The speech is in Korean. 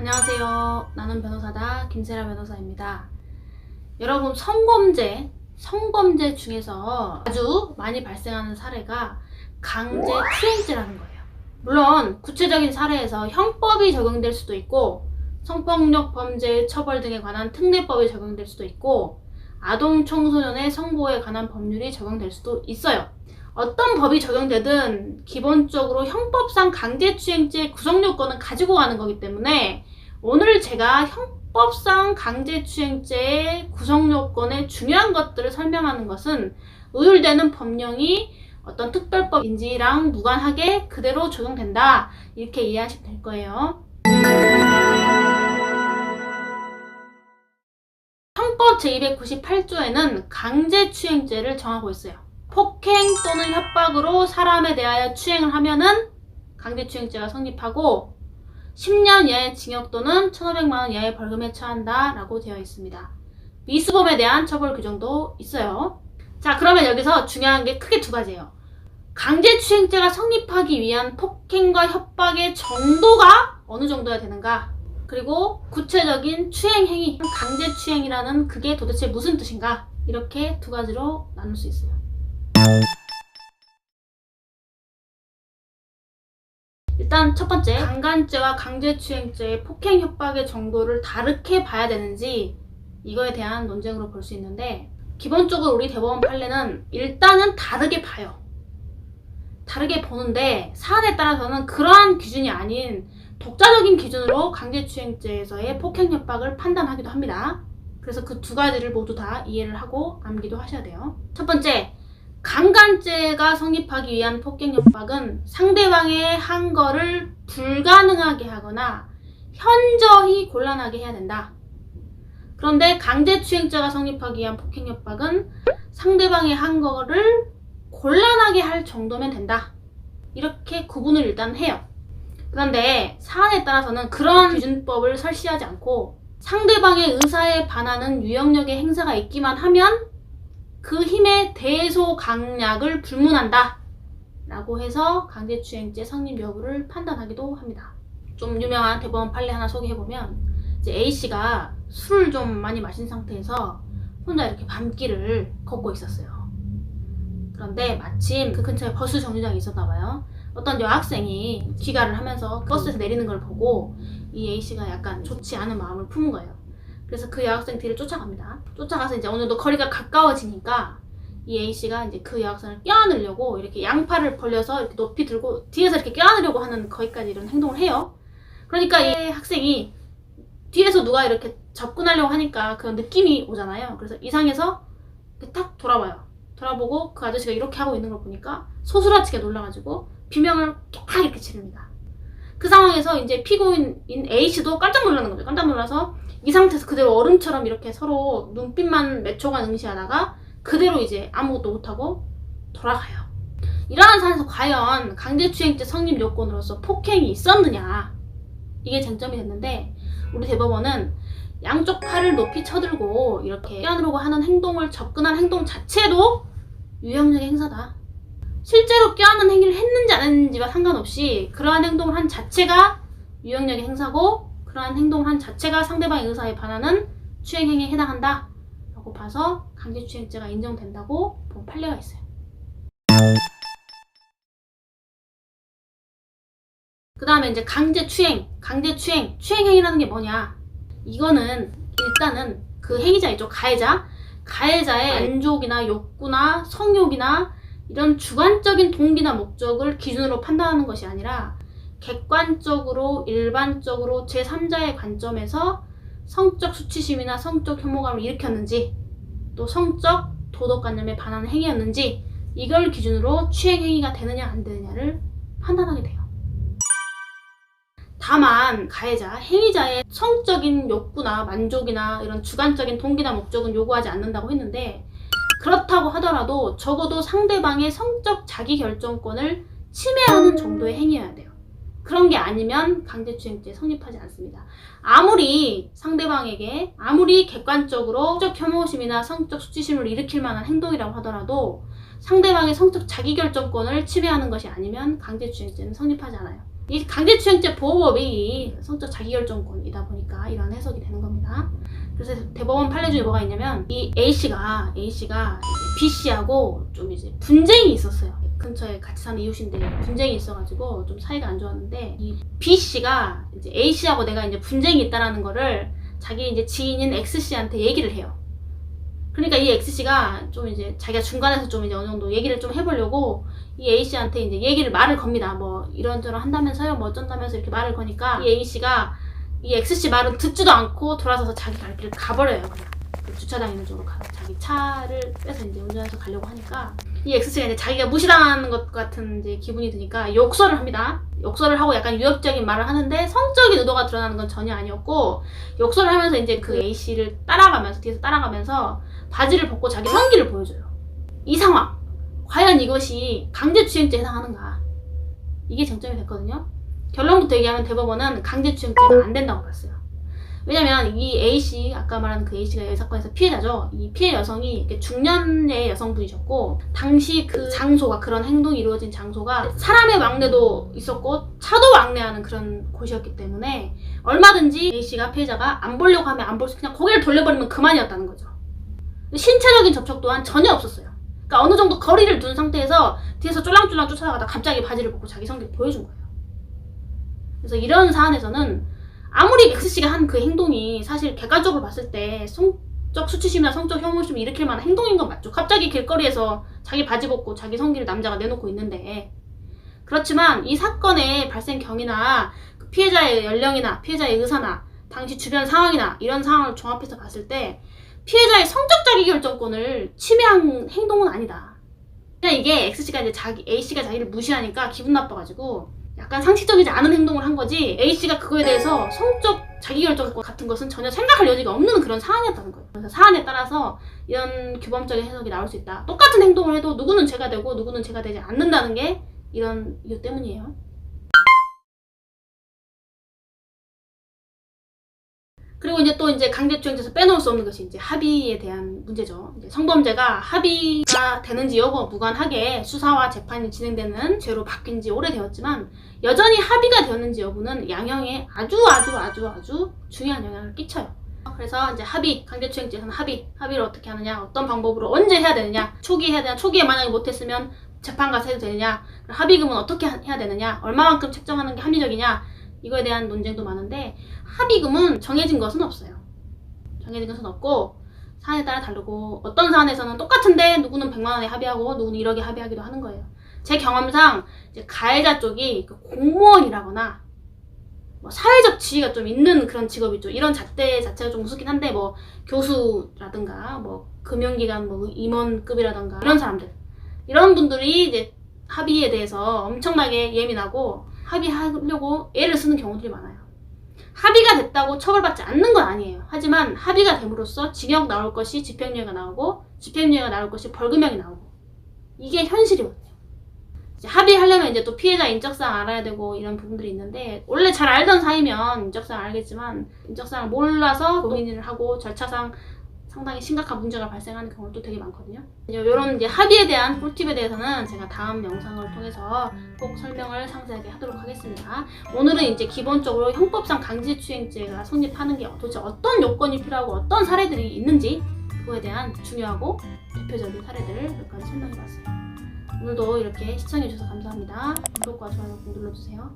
안녕하세요. 나는 변호사다 김세라 변호사입니다. 여러분, 성범죄 중에서 아주 많이 발생하는 사례가 강제추행죄라는 거예요. 물론 구체적인 사례에서 형법이 적용될 수도 있고 성폭력 범죄 처벌 등에 관한 특례법이 적용될 수도 있고 아동 청소년의 성보호에 관한 법률이 적용될 수도 있어요. 어떤 법이 적용되든 기본적으로 형법상 강제추행죄 구성요건은 가지고 가는 거기 때문에 오늘 제가 형법상 강제추행죄의 구성요건의 중요한 것들을 설명하는 것은 의율되는 법령이 어떤 특별법인지랑 무관하게 그대로 적용된다, 이렇게 이해하시면 될 거예요. 형법 제298조에는 강제추행죄를 정하고 있어요. 폭행 또는 협박으로 사람에 대하여 추행을 하면은 강제추행죄가 성립하고 10년 이하의 징역 또는 1,500만 원 이하의 벌금에 처한다 라고 되어 있습니다. 미수범에 대한 처벌 규정도 있어요. 자, 그러면 여기서 중요한 게 크게 두 가지예요. 강제추행죄가 성립하기 위한 폭행과 협박의 정도가 어느 정도야 되는가, 그리고 구체적인 추행행위, 강제추행이라는 그게 도대체 무슨 뜻인가, 이렇게 두 가지로 나눌 수 있어요. 일단 첫 번째, 강간죄와 강제추행죄의 폭행 협박의 정도를 다르게 봐야 되는지, 이거에 대한 논쟁으로 볼 수 있는데, 기본적으로 우리 대법원 판례는 일단은 다르게 봐요. 다르게 보는데 사안에 따라서는 그러한 기준이 아닌 독자적인 기준으로 강제추행죄에서의 폭행 협박을 판단하기도 합니다. 그래서 그 두 가지를 모두 다 이해를 하고 암기도 하셔야 돼요. 첫 번째, 강간죄가 성립하기 위한 폭행 협박은 상대방의 한 거를 불가능하게 하거나 현저히 곤란하게 해야 된다. 그런데 강제추행죄가 성립하기 위한 폭행 협박은 상대방의 한 거를 곤란하게 할 정도면 된다, 이렇게 구분을 일단 해요. 그런데 사안에 따라서는 그런 기준법을 설치하지 않고 상대방의 의사에 반하는 유형력의 행사가 있기만 하면 그 힘의 대소강약을 불문한다 라고 해서 강제추행죄 성립 여부를 판단하기도 합니다. 좀 유명한 대법원 판례 하나 소개해보면, 이제 A씨가 술을 좀 많이 마신 상태에서 혼자 이렇게 밤길을 걷고 있었어요. 그런데 마침 그 근처에 버스 정류장이 있었나봐요. 어떤 여학생이 귀가를 하면서 버스에서 내리는 걸 보고 이 A씨가 약간 좋지 않은 마음을 품은 거예요. 그래서 그 여학생 뒤를 쫓아갑니다. 쫓아가서 이제 어느 정도 거리가 가까워지니까 이 A씨가 이제 그 여학생을 껴안으려고 이렇게 양팔을 벌려서 이렇게 높이 들고 뒤에서 이렇게 껴안으려고 하는, 거기까지 이런 행동을 해요. 그러니까 이 학생이 뒤에서 누가 이렇게 접근하려고 하니까 그런 느낌이 오잖아요. 그래서 이상해서 이렇게 딱 돌아보고 그 아저씨가 이렇게 하고 있는 걸 보니까 소스라치게 놀라가지고 비명을 쫙 이렇게 지릅니다. 그 상황에서 이제 피고인인 A씨도 깜짝 놀라는 거죠. 깜짝 놀라서 이 상태에서 그대로 얼음처럼 이렇게 서로 눈빛만 몇 초간 응시하다가 그대로 이제 아무것도 못하고 돌아가요. 이러한 사안에서 과연 강제추행죄 성립 요건으로서 폭행이 있었느냐, 이게 쟁점이 됐는데, 우리 대법원은 양쪽 팔을 높이 쳐들고 이렇게 껴안으려고 하는 행동을, 접근한 행동 자체도 유형력의 행사다. 실제로 껴안는 행위를 했는지 안 했는지와 상관없이 그러한 행동을 한 자체가 유형력의 행사고, 그러한 행동을 한 자체가 상대방의 의사에 반하는 추행행위에 해당한다 라고 봐서 강제추행죄가 인정된다고 본 판례가 있어요. 그 다음에 이제 추행행위라는 게 뭐냐, 이거는 일단은 그 행위자 있죠, 가해자의 만족이나 욕구나 성욕이나 이런 주관적인 동기나 목적을 기준으로 판단하는 것이 아니라 객관적으로 일반적으로 제3자의 관점에서 성적 수치심이나 성적 혐오감을 일으켰는지, 또 성적 도덕관념에 반하는 행위였는지, 이걸 기준으로 추행행위가 되느냐 안 되느냐를 판단하게 돼요. 다만 행위자의 성적인 욕구나 만족이나 이런 주관적인 동기나 목적은 요구하지 않는다고 했는데, 그렇다고 하더라도 적어도 상대방의 성적 자기결정권을 침해하는 정도의 행위여야 돼요. 그런 게 아니면 강제추행죄 성립하지 않습니다. 아무리 상대방에게 객관적으로 성적 혐오심이나 성적 수치심을 일으킬 만한 행동이라고 하더라도 상대방의 성적 자기결정권을 침해하는 것이 아니면 강제추행죄는 성립하지 않아요. 이 강제추행죄 보호법이 성적 자기결정권이다 보니까 이런 해석이 되는 겁니다. 그래서 대법원 판례 중에 뭐가 있냐면 이 A씨가 B씨하고 좀 이제 분쟁이 있었어요. 근처에 같이 사는 이웃인데 분쟁이 있어가지고 좀 사이가 안 좋았는데 이 B씨가 이제 A씨하고 내가 이제 분쟁이 있다라는 거를 자기 이제 지인인 X씨한테 얘기를 해요. 그러니까 이 X씨가 좀 이제 자기가 중간에서 좀 이제 어느 정도 얘기를 좀 해보려고 이 A씨한테 이제 말을 겁니다. 뭐 이런저런 한다면서요, 뭐 어쩐다면서 이렇게 말을 거니까 이 A씨가 이 X씨 말은 듣지도 않고 돌아서서 자기 갈 길을 가버려요. 그냥 그 주차장 있는 쪽으로 가서 자기 차를 빼서 이제 운전해서 가려고 하니까 이 X씨가 이제 자기가 무시당하는 것 같은 이제 기분이 드니까 욕설을 합니다. 욕설을 하고 약간 위협적인 말을 하는데 성적인 의도가 드러나는 건 전혀 아니었고, 욕설을 하면서 이제 그 A씨를 따라가면서 뒤에서 따라가면서 바지를 벗고 자기 성기를 보여줘요. 이 상황, 과연 이것이 강제추행죄에 해당하는가? 이게 쟁점이 됐거든요. 결론부터 얘기하면 대법원은 강제추행죄가 안 된다고 봤어요. 왜냐면 이 A씨, 아까 말한 그 A씨가 이 사건에서 피해자죠. 이 피해 여성이 중년의 여성분이셨고, 당시 그 장소가, 그런 행동이 이루어진 장소가 사람의 왕래도 있었고 차도 왕래하는 그런 곳이었기 때문에 얼마든지 A씨가, 피해자가 안 보려고 하면 안 볼 수, 그냥 고개를 돌려버리면 그만이었다는 거죠. 신체적인 접촉 또한 전혀 없었어요. 그러니까 어느 정도 거리를 둔 상태에서 뒤에서 쫄랑쫄랑 쫓아가다 갑자기 바지를 벗고 자기 성기를 보여준 거예요. 그래서 이런 사안에서는 아무리 X씨가 한 그 행동이 사실 객관적으로 봤을 때 성적 수치심이나 성적 혐오심을 일으킬 만한 행동인 건 맞죠. 갑자기 길거리에서 자기 바지 벗고 자기 성기를 남자가 내놓고 있는데. 그렇지만 이 사건의 발생 경위나 그 피해자의 연령이나 피해자의 의사나 당시 주변 상황이나 이런 상황을 종합해서 봤을 때 피해자의 성적 자기결정권을 침해한 행동은 아니다. 그냥 이게 X씨가 이제 A씨가 자기를 무시하니까 기분 나빠가지고 약간 상식적이지 않은 행동을 한 거지, A씨가 그거에 대해서 성적 자기결정권 같은 것은 전혀 생각할 여지가 없는 그런 사안이었다는 거예요. 그래서 사안에 따라서 이런 규범적인 해석이 나올 수 있다. 똑같은 행동을 해도 누구는 죄가 되고 누구는 죄가 되지 않는다는 게 이런 이유 때문이에요. 그리고 이제 또 이제 강제추행죄에서 빼놓을 수 없는 것이 이제 합의에 대한 문제죠. 이제 성범죄가 합의가 되는지 여부와 무관하게 수사와 재판이 진행되는 죄로 바뀐 지 오래되었지만 여전히 합의가 되었는지 여부는 양형에 아주 중요한 영향을 끼쳐요. 그래서 이제 강제추행죄에서는 합의를 어떻게 하느냐, 어떤 방법으로 언제 해야 되느냐, 초기에 해야 되냐, 초기에 만약에 못했으면 재판 가서 해도 되느냐, 합의금은 어떻게 해야 되느냐, 얼마만큼 책정하는 게 합리적이냐, 이거에 대한 논쟁도 많은데 합의금은 정해진 것은 없어요. 정해진 것은 없고 사안에 따라 다르고, 어떤 사안에서는 똑같은데 누구는 100만 원에 합의하고 누구는 1억에 합의하기도 하는 거예요. 제 경험상 이제 가해자 쪽이 공무원이라거나 뭐 사회적 지위가 좀 있는 그런 직업이죠. 이런 잣대 자체가 좀 우습긴 한데 뭐 교수라든가 뭐 금융기관 뭐 임원급이라든가 이런 사람들, 이런 분들이 이제 합의에 대해서 엄청나게 예민하고 합의하려고 애를 쓰는 경우들이 많아요. 합의가 됐다고 처벌받지 않는 건 아니에요. 하지만 합의가 됨으로써 징역 나올 것이 집행유예가 나오고, 집행유예가 나올 것이 벌금형이 나오고, 이게 현실이거든요. 이제 합의하려면 이제 또 피해자 인적사항 알아야 되고 이런 부분들이 있는데, 원래 잘 알던 사이면 인적사항 알겠지만 인적사항을 몰라서 본인을 하고 절차상 상당히 심각한 문제가 발생하는 경우도 되게 많거든요. 이런 이제 합의에 대한 꿀팁에 대해서는 제가 다음 영상을 통해서 꼭 설명을 상세하게 하도록 하겠습니다. 오늘은 이제 기본적으로 형법상 강제추행죄가 성립하는 게 도대체 어떤 요건이 필요하고 어떤 사례들이 있는지, 그거에 대한 중요하고 대표적인 사례들을 몇 가지 설명해봤어요. 오늘도 이렇게 시청해주셔서 감사합니다. 구독과 좋아요 꼭 눌러주세요.